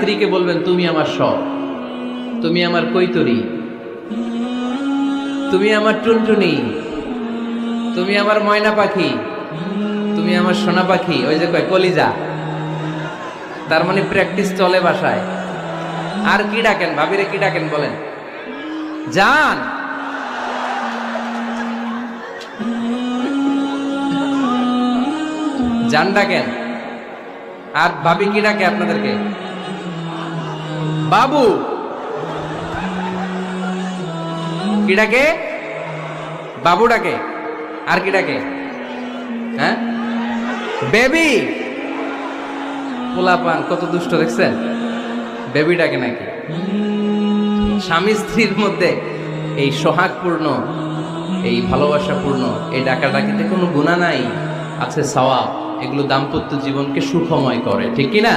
স্ত্রীকে বলবেন তুমি আমার সব, তুমি আমার কৈতরী, তুমি আমার টুনটুনি, তুমি আমার ময়না পাখি, তুমি আমার সোনা পাখি, ওই যে কয় কলিজা। তার মানে প্র্যাকটিস চলে বাসায়। আর কি ডাকেন ভাবিরে, কি ডাকেন বলেন? জান। জান ডাকেন। আর ভাবি কি ডাকে আপনাদেরকে? বাবু। কি ডাকে? বাবু ডাকে। আর কি ডাকে? হ্যাঁ, বেবি। পোলাপান কত দুষ্ট দেখছেন, বেবি ডাকে নাকি? স্বামী স্ত্রীর মধ্যে এই সোহাগপূর্ণ, এই ভালোবাসাপূর্ণ এই ডাকাডাকিতে কোনো গুনাহ নাই, আছে সওয়াব। এগুলো দাম্পত্য জীবনকে সুখময় করে, ঠিক কি না?